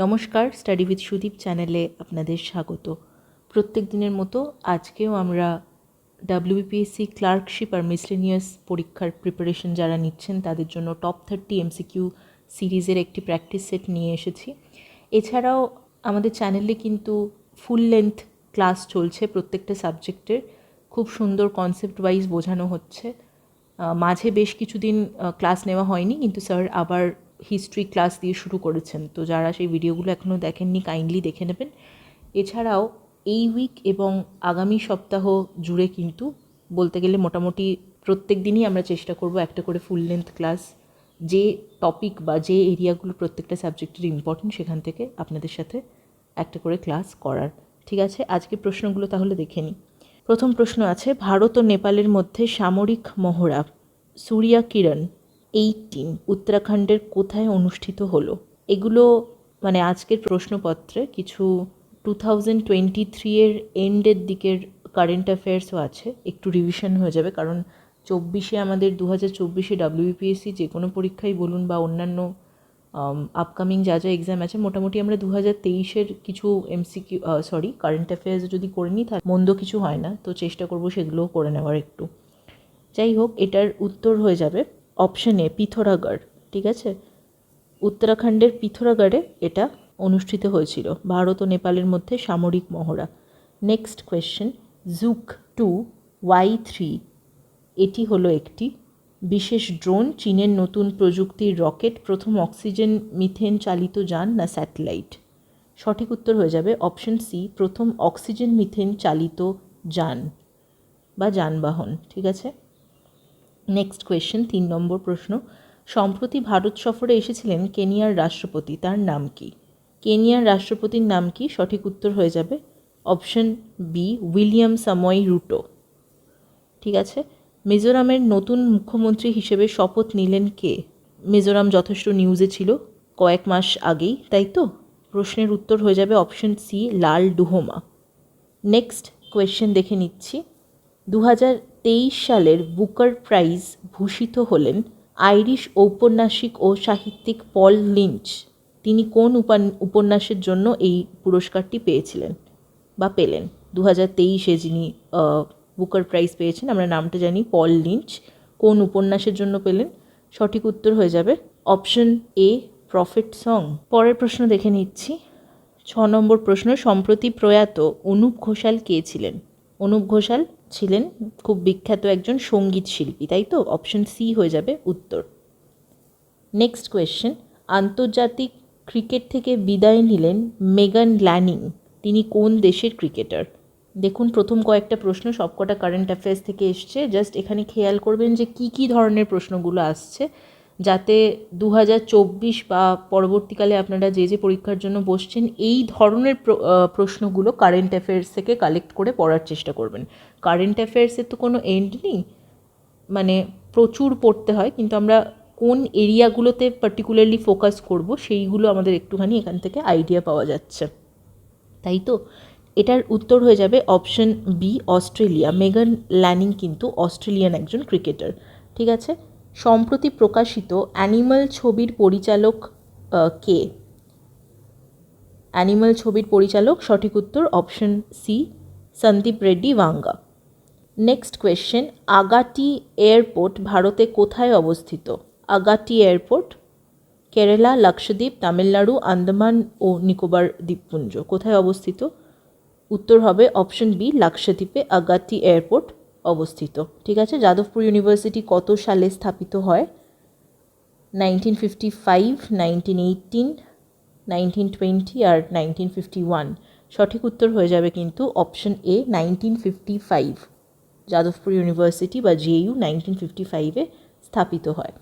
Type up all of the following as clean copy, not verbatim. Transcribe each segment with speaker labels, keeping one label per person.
Speaker 1: নমস্কার, study with Sudip চ্যানেলে আপনাদের স্বাগত। প্রত্যেক দিনের মতো আজকেও আমরা WBPSC ক্লার্কশিপ আর মিসলেনিয়াস পরীক্ষার প্রিপারেশন যারা নিচ্ছেন তাদের জন্য টপ 30 MCQ সিরিজের একটি প্র্যাকটিস সেট নিয়ে এসেছি। এছাড়াও আমাদের চ্যানেলে কিন্তু ফুল লেন্থ ক্লাস চলছে প্রত্যেকটা সাবজেক্টের, খুব সুন্দর কনসেপ্ট ওয়াইজ বোঝানো হচ্ছে। মাঝে বেশ কিছুদিন ক্লাস নেওয়া হয়নি, কিন্তু স্যার আবার হিস্ট্রি ক্লাস দিয়ে শুরু করেছেন, তো যারা সেই ভিডিওগুলো এখনও দেখেননি কাইন্ডলি দেখে নেবেন। এছাড়াও এই উইক এবং আগামী সপ্তাহ জুড়ে কিন্তু বলতে গেলে মোটামুটি প্রত্যেক দিনই আমরা চেষ্টা করব একটা করে ফুল লেন্থ ক্লাস, যে টপিক বা যে এরিয়াগুলো প্রত্যেকটা সাবজেক্টের ইম্পর্টেন্ট সেখান থেকে আপনাদের সাথে একটা করে ক্লাস করার। ঠিক আছে, আজকে প্রশ্নগুলো তাহলে দেখে নিই। প্রথম প্রশ্ন আছে, ভারত ও নেপালের মধ্যে সামরিক মহড়া সূর্যা কিরণ 18 উত্তরাখণ্ডের কোথায় অনুষ্ঠিত হলো? এগুলো মানে আজকের প্রশ্নপত্রে কিছু 2023 এন্ডের দিকের কারেন্ট অ্যাফেয়ার্সও আছে, একটু রিভিশন হয়ে যাবে, কারণ 24 আমাদের 2024 WBPSC যে কোনো পরীক্ষাই বলুন বা অন্যান্য আপকামিং যা যা এক্সাম আছে, মোটামুটি আমরা 2023 কিছু কারেন্ট অ্যাফেয়ার্স যদি করে নিই তাহলে মন্দ কিছু হয় না, তো চেষ্টা করবো সেগুলোও করে নেওয়ার একটু। যাই হোক, এটার উত্তর হয়ে যাবে অপশন এ, পিথোরাগড়। ঠিক আছে, উত্তরাখণ্ডের পিথোরাগড়ে এটা অনুষ্ঠিত হয়েছিল, ভারত ও নেপালের মধ্যে সামরিক মহড়া। নেক্সট কোয়েশ্চেন, জুক 2Y3 এটি হলো একটি বিশেষ ড্রোন, চীনের নতুন প্রযুক্তির রকেট, প্রথম অক্সিজেন মিথেন চালিত যান না স্যাটেলাইট? সঠিক উত্তর হয়ে যাবে অপশন সি, প্রথম অক্সিজেন মিথেন চালিত যান বা যানবাহন। ঠিক আছে, নেক্সট কোয়েশ্চেন, 3 নম্বর প্রশ্ন, সম্প্রতি ভারত সফরে এসেছিলেন কেনিয়ার রাষ্ট্রপতি, তার নাম কি? কেনিয়ার রাষ্ট্রপতির নাম কি? সঠিক উত্তর হয়ে যাবে অপশন বি, উইলিয়াম সামোই রুটো। ঠিক আছে, মিজোরামের নতুন মুখ্যমন্ত্রী হিসেবে শপথ নিলেন কে? মিজোরাম যথেষ্ট নিউজে ছিল কয়েক মাস আগেই, তাই তো? প্রশ্নের উত্তর হয়ে যাবে অপশন সি, লাল ডুহোমা। নেক্সট কোয়েশ্চেন দেখে নিচ্ছি, 2023 সালের বুকার প্রাইজ ভূষিত হলেন আইরিশ ঔপন্যাসিক ও সাহিত্যিক পল লিঞ্চ। তিনি কোন উপন্যাসের জন্য এই পুরস্কারটি পেয়েছিলেন বা পেলেন? 2023 যিনি বুকার প্রাইজ পেয়েছেন, আমরা নামটা জানি, পল লিঞ্চ। কোন উপন্যাসের জন্য পেলেন? সঠিক উত্তর হয়ে যাবে অপশন এ, প্রফেট সং। পরের প্রশ্ন দেখে নিচ্ছি, 6 নম্বর প্রশ্ন, সম্প্রতি প্রয়াত অনুপ ঘোষাল কে ছিলেন? অনুপ ঘোষাল ছিলেন খুব বিখ্যাত একজন সঙ্গীত শিল্পী, তাই তো? অপশন সি হয়ে যাবে উত্তর। নেক্সট কোয়েশ্চেন, আন্তর্জাতিক ক্রিকেট থেকে বিদায় নিলেন মেগান ল্যানিং, তিনি কোন দেশের ক্রিকেটার? দেখুন, প্রথম কয়েকটা প্রশ্ন সবকটা কারেন্ট অ্যাফেয়ার্স থেকে এসছে, জাস্ট এখানে খেয়াল করবেন যে কী ধরনের প্রশ্নগুলো আসছে, যাতে 2024 বা পরবর্তীকালে আপনারা যে পরীক্ষার জন্য বসছেন এই ধরনের প্রশ্নগুলো কারেন্ট অ্যাফেয়ার্স থেকে কালেক্ট করে পড়ার চেষ্টা করবেন। কারেন্ট অ্যাফেয়ার্সের তো কোনো এন্ড নেই, মানে প্রচুর পড়তে হয়, কিন্তু আমরা কোন এরিয়াগুলোতে পার্টিকুলারলি ফোকাস করব সেইগুলো আমাদের একটুখানি এখান থেকে আইডিয়া পাওয়া যাচ্ছে, তাই তো? এটার উত্তর হয়ে যাবে অপশন বি, অস্ট্রেলিয়া। মেগান ল্যানিং কিন্তু অস্ট্রেলিয়ান একজন ক্রিকেটার। ঠিক আছে, সম্প্রতি প্রকাশিত অ্যানিমাল ছবির পরিচালক কে? অ্যানিমাল ছবির পরিচালক, সঠিক উত্তর অপশন সি, সন্দীপ রেড্ডি ভাঙ্গা। নেক্সট কোয়েশ্চেন, আগাটি এয়ারপোর্ট ভারতে কোথায় অবস্থিত? আগাটি এয়ারপোর্ট কেরালা, লাক্ষাদ্বীপ, তামিলনাড়ু, আন্দামান ও নিকোবর দ্বীপপুঞ্জ, কোথায় অবস্থিত? উত্তর হবে অপশন বি, লাক্ষাদ্বীপে আগাটি এয়ারপোর্ট অবস্থিত। ঠিক আছে, যাদবপুর ইউনিভার্সিটি কত সালে স্থাপিত হয়? 1955, 1918, 1920 আর 1951। সঠিক উত্তর হয়ে যাবে কিন্তু অপশন এ, 1955। যাদবপুর ইউনিভার্সিটি বা JU 1955-এ স্থাপিত হয়।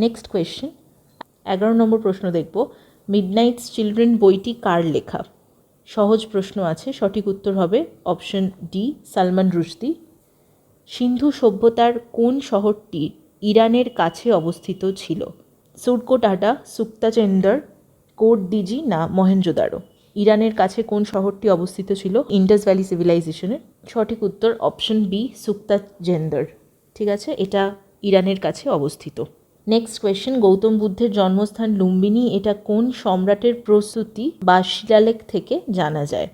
Speaker 1: নেক্সট কোয়েশ্চেন, 11 নম্বর প্রশ্ন দেখব, মিডনাইটস চিলড্রেন বইটি কার লেখা? সহজ প্রশ্ন আছে, সঠিক উত্তর হবে অপশন ডি, সালমান রুশদি। সিন্ধু সভ্যতার কোন শহরটি ইরানের কাছে অবস্থিত ছিল? সুরকোটাডা, সুক্তাচেন্দর, কোট দিজি না মহেঞ্জোদারো? ইরানের কাছে কোন শহরটি অবস্থিত ছিল ইন্ডাস ভ্যালি সিভিলাইজেশনের? সঠিক উত্তর অপশন বি, সুক্তাচেন্দর। ঠিক আছে, এটা ইরানের কাছে অবস্থিত। নেক্সট কোয়েশ্চেন, গৌতম বুদ্ধের জন্মস্থান লুম্বিনী, এটা কোন সম্রাটের প্রস্তুতি বা শিলালেখ থেকে জানা যায়?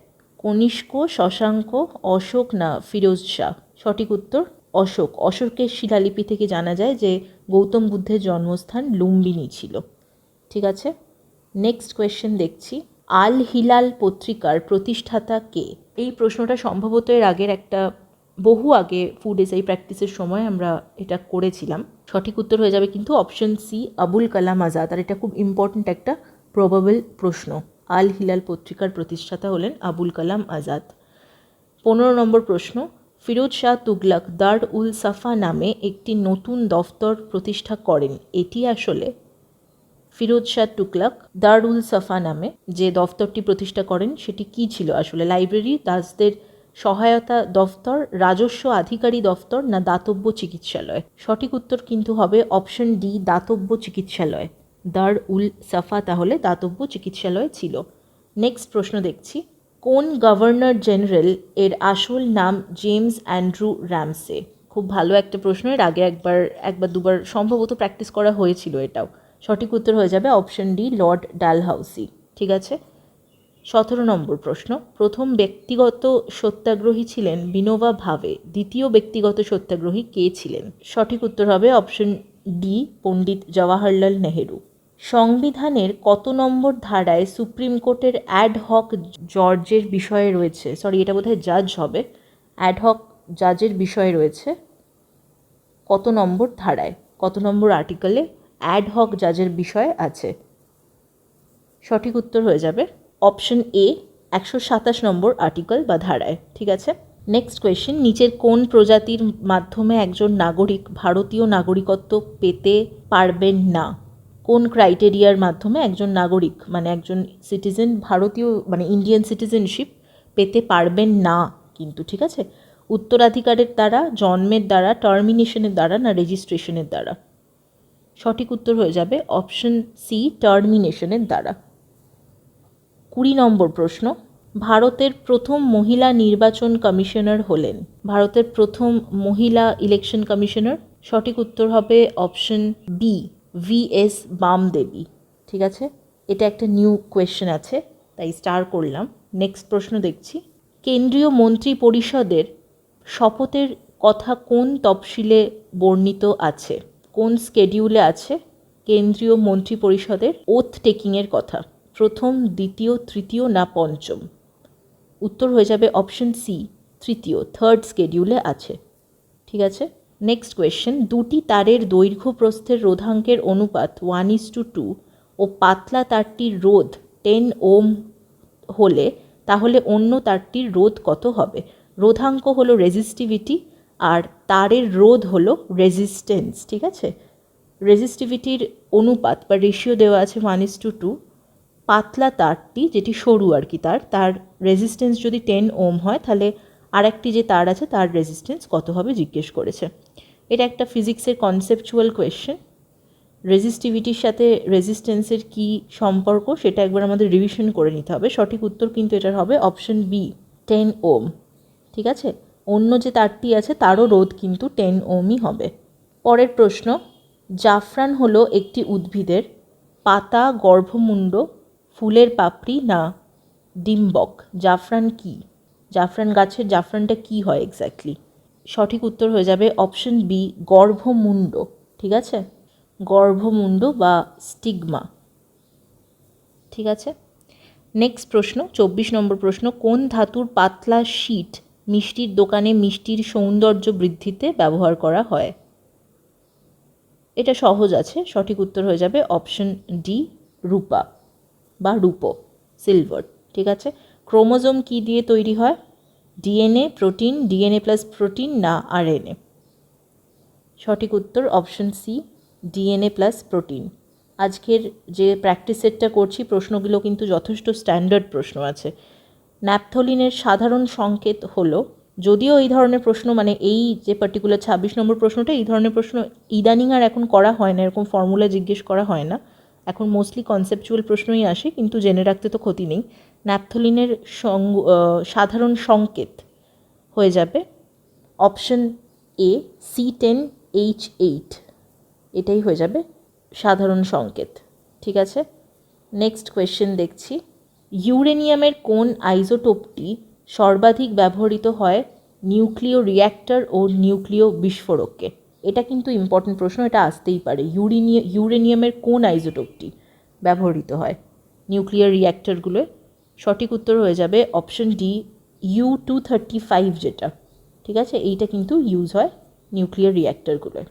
Speaker 1: কনিষ্ক, শশাঙ্ক, অশোক না ফিরোজ শাহ? সঠিক উত্তর অশোক। অশোকের শিলালিপি থেকে জানা যায় যে গৌতম বুদ্ধের জন্মস্থান লুম্বিনী ছিল। ঠিক আছে, নেক্সট কোয়েশ্চেন দেখছি, আল হিলাল পত্রিকার প্রতিষ্ঠাতা কে? এই প্রশ্নটা সম্ভবত এর আগের একটা বহু আগে ফুড এসআই প্র্যাকটিসের সময় আমরা এটা করেছিলাম। সঠিক উত্তর হয়ে যাবে কিন্তু অপশন সি, আবুল কালাম আজাদ। আর এটা খুব ইম্পর্ট্যান্ট একটা প্রবাবল প্রশ্ন। আল হিলাল পত্রিকার প্রতিষ্ঠাতা হলেন আবুল কালাম আজাদ। 15 নম্বর প্রশ্ন, ফিরোজ শাহ তুগলক দার উল সাফা নামে একটি নতুন দফতর প্রতিষ্ঠা করেন, এটি আসলে? ফিরোজ শাহ তুগলক দার উল সাফা নামে যে দফতরটি প্রতিষ্ঠা করেন সেটি কী ছিল আসলে? লাইব্রেরি, দাসদের সহায়তা দফতর, রাজস্ব আধিকারী দফতর না দাতব্য চিকিৎসালয়? সঠিক উত্তর কিন্তু হবে অপশন ডি, দাতব্য চিকিৎসালয়। দার উল সাফা তাহলে দাতব্য চিকিৎসালয় ছিল। নেক্সট প্রশ্ন দেখছি, কোন গভর্নর জেনারেল এর আসল নাম জেমস অ্যান্ড্রু র্যামসে? খুব ভালো একটা প্রশ্ন, এর আগে একবার দুবার সম্ভবত প্র্যাকটিস করা হয়েছিল এটাও। সঠিক উত্তর হয়ে যাবে অপশন ডি, লর্ড ডালহাউসি। ঠিক আছে, 17 নম্বর প্রশ্ন, প্রথম ব্যক্তিগত সত্যাগ্রহী ছিলেন বিনোবা ভাবে, দ্বিতীয় ব্যক্তিগত সত্যাগ্রহী কে ছিলেন? সঠিক উত্তর হবে অপশন ডি, পণ্ডিত জওয়াহরলাল নেহেরু। সংবিধানের কত নম্বর ধারায় সুপ্রিম কোর্টের অ্যাডহক জজের বিষয়ে রয়েছে? এটা বোধহয় জাজ হবে। অ্যাডহক জাজের বিষয়ে রয়েছে কত নম্বর ধারায়, কত নম্বর আর্টিকেলে অ্যাডহক জাজের বিষয় আছে? সঠিক উত্তর হয়ে যাবে অপশন এ, 127 নম্বর আর্টিকেল বা ধারায়। ঠিক আছে, নেক্সট কোয়েশ্চেন, নিচের কোন প্রজাতির মাধ্যমে একজন নাগরিক ভারতীয় নাগরিকত্ব পেতে পারবেন না? কোন ক্রাইটেরিয়ার মাধ্যমে একজন নাগরিক মানে একজন সিটিজেন ভারতীয় মানে ইন্ডিয়ান সিটিজেনশিপ পেতে পারবেন না কিন্তু? ঠিক আছে, উত্তরাধিকারের দ্বারা, জন্মের দ্বারা, টার্মিনেশনের দ্বারা না রেজিস্ট্রেশনের দ্বারা? সঠিক উত্তর হয়ে যাবে অপশন সি, টার্মিনেশনের দ্বারা। 20 নম্বর প্রশ্ন, ভারতের প্রথম মহিলা নির্বাচন কমিশনার হলেন? ভারতের প্রথম মহিলা ইলেকশন কমিশনার? সঠিক উত্তর হবে অপশন বি, VS বামদেবী। ঠিক আছে, এটা একটা নিউ কোয়েশ্চেন আছে তাই স্টার করলাম। নেক্সট প্রশ্ন দেখছি, কেন্দ্রীয় মন্ত্রী পরিষদের শপথের কথা কোন তফসিলে বর্ণিত আছে? কোন স্কেডিউলে আছে কেন্দ্রীয় মন্ত্রী পরিষদের ওথ টেকিংয়ের কথা? প্রথম, দ্বিতীয়, তৃতীয় না পঞ্চম? উত্তর হয়ে যাবে অপশন সি, তৃতীয়, থার্ড স্কেডিউলে আছে। ঠিক আছে, নেক্সট কোয়েশ্চেন, দুটি তারের দৈর্ঘ্য প্রস্থের রোধাঙ্কের অনুপাত 1:2 ও পাতলা তারটির রোধ 10 ওম হলে তাহলে অন্য তারটির রোধ কত হবে? রোধাঙ্ক হলো রেজিস্টিভিটি আর তারের রোধ হলো রেজিস্ট্যান্স। ঠিক আছে, রেজিস্টিভিটির অনুপাত বা রেশিও দেওয়া আছে 1:2। পাতলা তারটি যেটি সরু আর কি তার রেজিস্ট্যান্স যদি 10 ওম হয় তাহলে আরেকটি যে তার আছে তার রেজিস্ট্যান্স কত হবে জিজ্ঞেস করেছে। এটা একটা ফিজিক্সের কনসেপচুয়াল কোয়েশ্চেন। রেজিস্টিভিটির সাথে রেজিস্ট্যান্সের কী সম্পর্ক সেটা একবার আমাদের রিভিশন করে নিতে হবে। সঠিক উত্তর কিন্তু এটার হবে অপশন বি, 10 ওম। ঠিক আছে, অন্য যে তারটি আছে তারও রোধ কিন্তু 10 ওমই হবে। পরের প্রশ্ন, জাফরান হলো একটি উদ্ভিদের পাতা, গর্ভমুণ্ড, ফুলের পাপড়ি না ডিম্বক? জাফরান কি? জাফরান গাছের জাফরানটা কি হয় এক্স্যাক্টলি? সঠিক উত্তর হয়ে যাবে অপশন বি, গর্ভমুণ্ড। ঠিক আছে, গর্ভমুণ্ড বা স্টিগমা। ঠিক আছে, নেক্সট প্রশ্ন, 24 নম্বর প্রশ্ন, কোন ধাতুর পাতলা শীট মিষ্টির দোকানে মিষ্টির সৌন্দর্য বৃদ্ধিতে ব্যবহার করা হয়? এটা সহজ আছে, সঠিক উত্তর হয়ে যাবে অপশন ডি, রূপা বা রূপো, সিলভার। ঠিক আছে, ক্রোমোজোম কি দিয়ে তৈরি হয়? DNA, protein, DNA plus protein না আরএনএ? সঠিক উত্তর option C, DNA plus protein. আজকের যে প্র্যাকটিস সেটটা করছি প্রশ্নগুলো কিন্তু যথেষ্ট স্ট্যান্ডার্ড প্রশ্ন আছে। ন্যাপথলিনের সাধারণ সংকেত হলো, যদিও এই ধরনের প্রশ্ন মানে এই যে পার্টিকুলার 26 নম্বর প্রশ্নটা এই ধরনের প্রশ্ন ইদানিং আর এখন করা হয় না, এরকম ফর্মুলা জিজ্ঞেস করা হয় না, এখন মোস্টলি কনসেপচুয়াল প্রশ্নই আসে, কিন্তু জেনে রাখতে তো ক্ষতি নেই। ন্যাপথলিনের সাধারণ সংকেত হয়ে যাবে অপশন এ, C10H8, এটাই হয়ে যাবে সাধারণ সংকেত। ঠিক আছে, নেক্সট কোয়েশ্চেন দেখছি। ইউরেনিয়ামের কোন আইসোটোপটি সর্বাধিক ব্যবহৃত হয় নিউক্লিয় রিয়্যাক্টর ও নিউক্লিয় বিস্ফোরককে? এটা কিন্তু ইম্পর্টেন্ট প্রশ্ন, এটা আসতেই পারে। ইউরেনিয়ামের কোন আইসোটোপটি ব্যবহৃত হয় নিউক্লিয়ার রিয়্যাক্টরগুলোয়? সঠিক উত্তর হয়ে যাবে অপশন ডি, U-235 যেটা। ঠিক আছে, এইটা কিন্তু ইউজ হয় নিউক্লিয়ার রিয়্যাক্টরগুলোয়।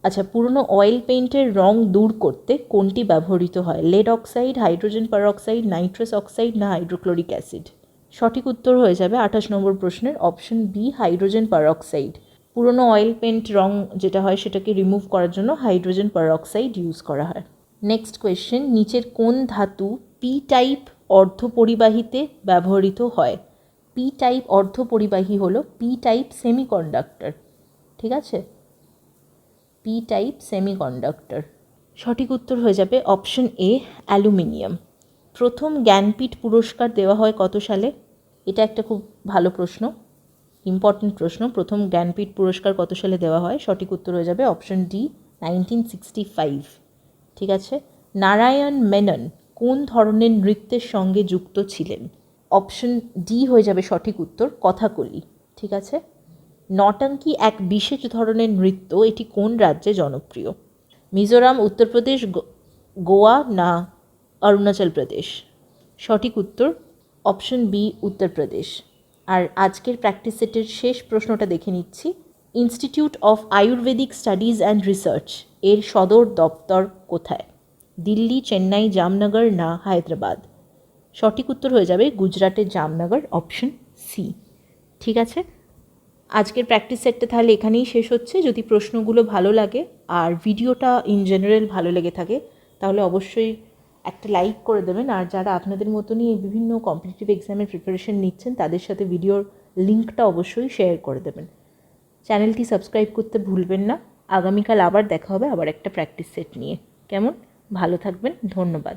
Speaker 1: আচ্ছা, পুরনো অয়েল পেইন্টের রং দূর করতে কোনটি ব্যবহৃত হয়? Lead oxide, hydrogen peroxide, nitrous oxide না হাইড্রোক্লোরিক অ্যাসিড? সঠিক উত্তর হয়ে যাবে 28 নম্বর প্রশ্নের অপশন বি, হাইড্রোজেন পারঅক্সাইড। পুরনো অয়েল পেইন্ট রং যেটা হয় সেটাকে রিমুভ করার জন্য হাইড্রোজেন পারঅক্সাইড ইউজ করা হয়। নেক্সট কোয়েশ্চেন, নিচের কোন ধাতু পি টাইপ অর্ধপরিবাহীতে ব্যবহৃত হয়? পি টাইপ অর্ধপরিবাহী হলো পি টাইপ সেমিকন্ডাক্টর। ঠিক আছে, পি টাইপ সেমিকন্ডাক্টর। সঠিক উত্তর হয়ে যাবে অপশন এ, অ্যালুমিনিয়াম। প্রথম জ্ঞানপীঠ পুরস্কার দেওয়া হয় কত সালে? এটা একটা খুব ভালো প্রশ্ন, ইম্পর্টেন্ট প্রশ্ন। প্রথম জ্ঞানপীঠ পুরস্কার কত সালে দেওয়া হয়? সঠিক উত্তর হয়ে যাবে অপশন ডি, 1965। ঠিক আছে, নারায়ণ মেনন কোন ধরনের নৃত্যের সঙ্গে যুক্ত ছিলেন? অপশন ডি হয়ে যাবে সঠিক উত্তর, কথাকলি। ঠিক আছে, নটাঙ্কি এক বিশেষ ধরনের নৃত্য, এটি কোন রাজ্যে জনপ্রিয়? মিজোরাম, উত্তরপ্রদেশ, গোয়া না অরুণাচল প্রদেশ? সঠিক উত্তর অপশন বি, উত্তরপ্রদেশ। আর আজকের প্র্যাকটিস সেটের শেষ প্রশ্নটা দেখে নিচ্ছি। Institute of Ayurvedic studies and research এর সদর দপ্তর কোথায়? দিল্লি, চেন্নাই, জামনগর না হায়দ্রাবাদ? সঠিক উত্তর হয়ে যাবে গুজরাটের জামনগর, অপশন সি। ঠিক আছে, আজকের প্র্যাকটিস সেটটা তাহলে এখানেই শেষ হচ্ছে। যদি প্রশ্নগুলো ভালো লাগে আর ভিডিওটা ইন জেনারেল ভালো লেগে থাকে তাহলে অবশ্যই একটা লাইক করে দেবেন। আর যারা আপনাদের মতনই এই বিভিন্ন কম্পিটিটিভ এক্সামের প্রিপারেশন নিচ্ছেন তাদের সাথে ভিডিওর লিঙ্কটা অবশ্যই শেয়ার করে দেবেন। চ্যানেলটি সাবস্ক্রাইব করতে ভুলবেন না। আগামীকাল আবার দেখা হবে আবার একটা প্র্যাকটিস সেট নিয়ে। কেমন? ভালো থাকবেন, ধন্যবাদ।